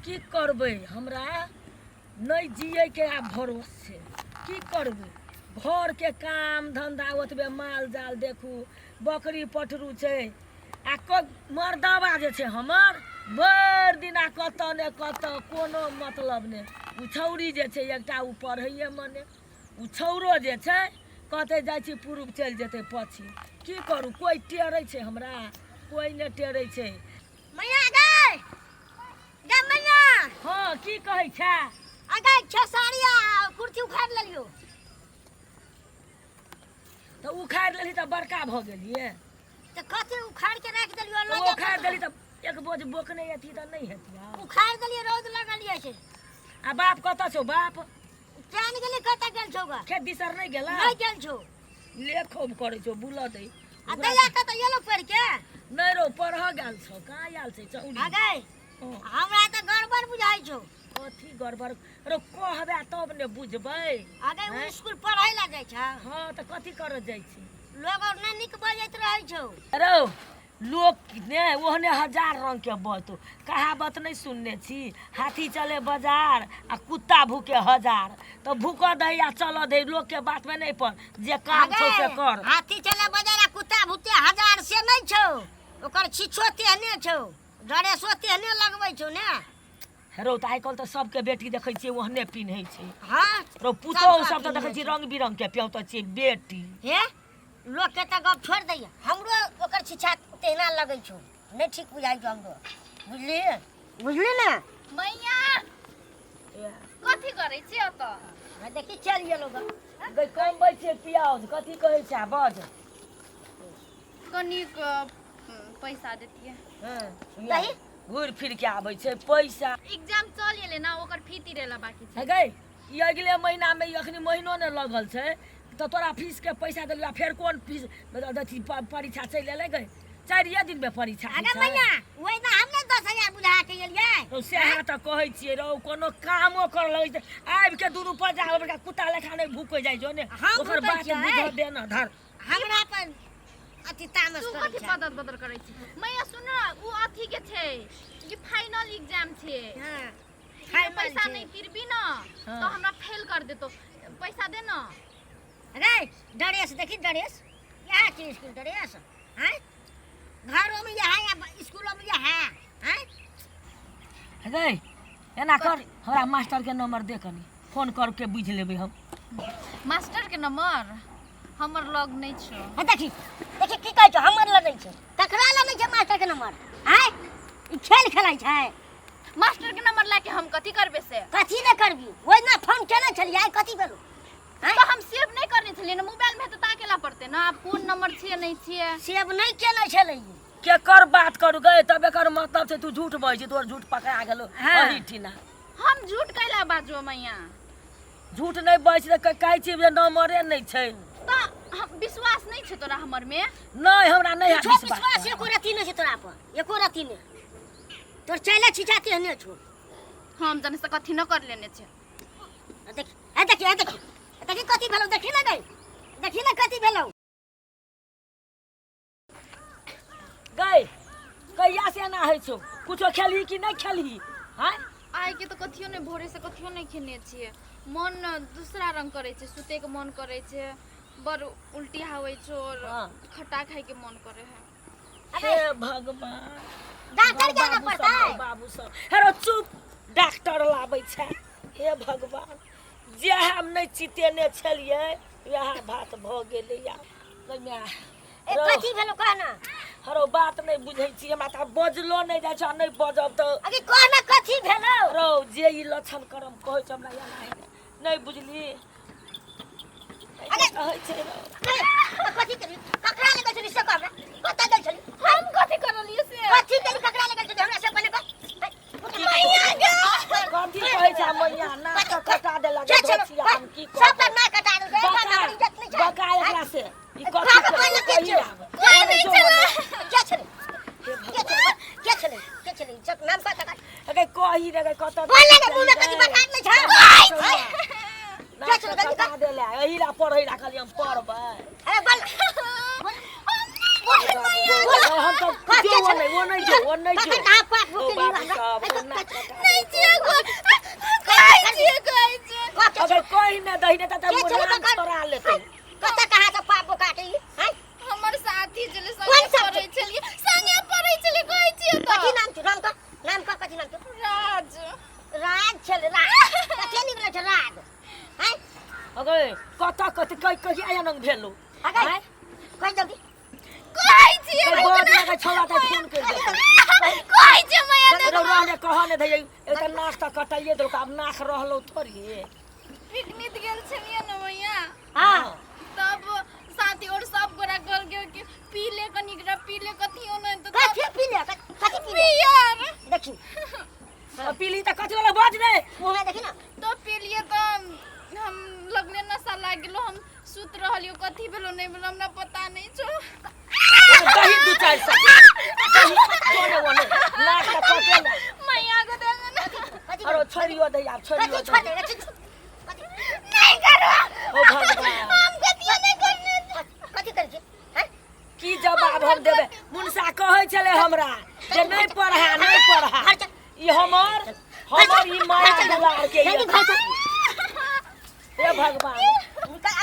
की करबै हमरा नहीं जिए के आ भरोस छै की करबै घर के काम धंधा ओतबे माल जाल देखू बकरी पटरू छै आ मर्दबा जे छै हमर भरि दिन आ कतऽ ने कतऽ कोनो मतलब ने उ छौरी जे छै एकटा उ पढ़ैए मने उ छौरो जे छै कहते जाइ छी पूर्व चलि जेतै पश्चिम की करू कोई टेरै छै हमरा कोई ने टेरै छै मैया गै गे मैया हाँ की कहै छै अगे छसारिया कुर्सी उखाड़ लेलियो तऽ उखाड़ि लेली तऽ बड़का भऽ गेलियै तऽ कथी उखाड़ के राख देलियो तऽ उखाड़ि देली तऽ एक बोझ बोकने अथी तऽ नहीं हेतिया उखाड़ देलियो रौद लगलिए छै आ बाप कतऽ छौ बाप जान गेली कतऽ गेल छौ गा खेत दिसर नहीं गेला नहीं गेल छौ ले खूब करै छौ बुलऽ दै आ दैया कतऽ गेलो पढ़ के नहीं रो पढ़ऽ गेल छौ कहाँ आयल छै चौड़ी अगे हमरा तऽ गड़बड़ बुझाइ छौ कथी गड़बड़ रो कहबे तब ने बुझबै अगे उ स्कूल पढ़ै ला जाइ छ हाँ तऽ कथी करऽ जाइ छी लोग और ने निक बजैत रहै छौ रो लोग ने ओहने हजार रंग के बात कहावत नहीं सुनने छी हाथी चले बाजार आ कुत्ता भूखे हजार तो भूकऽ दे या चलऽ दे लोग के बात में नहीं पड़ जे काम छौ से कर हाथी चले बाजार आ कुत्ता भूखे हजार से नहीं छौ ओकर छिछो तेहने छौ ड्रेसो तेहने लगबै छौ ने रो तऽ आइ काल्हि तऽ सबके बेटी देखै छियै ओहने पिन्है छै हाँ रो पुतौह सब तऽ देखै छियै रंग बिरंग के पियौ तऽ छियै बेटी हे लोग के तऽ गप छोड़ दैया हमरो ओकर छिछा तेहना लगै छौ नहीं ठीक बुझाइ छौ हमरो बुझली बुझली ना मैया कथी करै छी ओतऽ मैं देखी चल गेलो ग गई कमबै छियै पियाज कथी कहै छै बज कनिक पैसा देतिए हां दही घुर फिर के आबै छै पैसा एग्जाम चल गेलै ना ओकर फी तिरेला बाकी छै है गई ई अगले महीना में अखनी महीनो ने लगल छै तो तोरा फीस के पैसा देलिया फिर कौन फीस अथी परीक्षा चलि एलै गई 4 दिन में परीक्षा अरे मैया ओइ ना हमने 10,000 बुझा के एलियै तो सेहा त कहै छियै रौ कोनो कामो कर लगै छै आबि के दुनू पर जाओ बड़का कुत्ता लेखा नहीं भूक जाइ जो ने हाँ, ओकर भूकै बात छै। बुझ दे ना धर हमरा पर अति तामस तू करै कथी छै बदल बदल करै छी मैया सुन न उ अथी के छै कि फाइनल एग्जाम छै हां ये पैसा छै। नहीं तिरबी न हाँ। तो हमरा फेल कर देतो पैसा दे न अरे ड्रेस देखी ड्रेस यहाँ की स्कूल ड्रेस हैं घरों में यह है या स्कूलों में यह है हैं है गई एना कर हमरा मास्टर के नंबर दे कनी फोन कर के बुझ लेबै हम मास्टर के नंबर हमर लग नहीं छ हाँ, देखी देखी की कहै छौ हमर लगै छै ककरा लगै छै मास्टर के नंबर हैं ई खेल खेलाइ छै मास्टर के नंबर लाके हम कथी करबे से कथी ने करबी ओइ ना फोन केने छलियै आइ कथी भेलो तो हम सेव नहीं करने छलिए ना मोबाइल में तो ताकेला पड़ते ना आप कौन नंबर छिए नहीं छिए सेव नहीं केने छलै के कर बात करू गए तब एकर मतलब छै तू झूठ बजै छी तोर झूठ पकड़ा गेलो हाँ। अही ठिना हम झूठ कैला बाजो मैया झूठ नहीं बज रे कहै छी जे नंबरे नहीं छै तो हम विश्वास नहीं छ तोरा हमर में नहीं हमरा नहीं है छो विश्वास विश्वास एको रति नहीं छै तोरा पर एको रति नहीं तोर चले छिछाती हने छो हम जाने से कथी न कर लेने छे देखी देखी कथी भेलो देखी ना गई देखी ना कथी भेलो गई कहिया से ना है छौ कुछो खेलही कि नहीं खेलही हैं आइ के तो कथियो नहीं भोरे से कथियो नहीं खेने छिए मन दूसरा रंग करे छे सुते के मन करे छे बर उल्टी आवे छे और हाँ। खट्टा खाए के मन करे है हे भगवान डॉक्टर जाना पड़ता है बाबू सब हेरो चुप डॉक्टर लाबै छै हे भगवान जे हम नहीं चितेने छलिए वह बात भ गेलै या गइया ए कथी भेलो कहना हरो बात नहीं बुझै छी हमरा त बजलो नहीं जाइ छ नहीं बजब त अगे कहना कथी भेलो रो जे ई लक्षण करम कहै छ हमरा या नहीं बुझली अगे कहै छै कथी करी ककरा लगे छली से कहबे कतऽ गेल छली हम कथी करलिए से कथी करी ककरा लगे छली हमरा से पहले कह मैया गे कथी कहै छै मैया नाक कटा देला क्या गे छलो धोतिया हम की सब कहब ना कटा दे बका इज्जत नहीं छै बका एकरा से ई कथी बाबा पहले के कही छलो कोई नहीं छलो क्या छले क्या छले जब नाम पता कर अगे कही रे कत बोल ले मुंह में कथी बका नहीं छै क्या चलो कटा देला एही ला पढ़ै ला खाली हम पढ़बै अरे बोल हम तो जो वो नहीं जो नहीं ओ बाबू साहब नहीं पहिने त मुरान छोड़ा लेते कत कहाँ से पाप काटी हैं हमर साथी चले कोन संगे साथी? पढ़ै छलिए संगे पढ़ै छलिए कहै छियै त कथी नाम छ नाम का कथी नाम छ राज राज छले राज कथी निकले छ राज हैं अगे कत कहि आयन भेलो अगे कहि जल्दी कहै छियै कहि बहुत लगा छोड़ा त फोन कर दे कहै छियै मैया दे रौरा ने कह ने धै एत नाश्ता कटाइए दो अब नाख रहलो थोड़ी पिकनिक गेल छलिए न मैया हां तब साथी और सब गोरा कहल के पी ले कनिकरा पी ले कथियो नै त कथी पी ले कथी पी ले बियर देखी पीली त कथी वाला बाज ने मुंह में देखी ना तो पी लिए तो हम लगले नशा लाग गेलो हम सुत रहलियो कथी भेलो नै भेलो हमरा पता नै छ दही दू चार सा कोने वने नाक त कटे ना मैया को देंगे ना कथी अरे छोरियो दे आप छोरियो कथी दे छोड़े नहीं करो ओ भगवान हम कथियो नहीं करने कथी करे छी हैं की जवाब हम देबे मुनसा कहै छले हमरा जे नहीं पढ़ा ई हमर ई माया दुलार के नहीं घर हे भगवान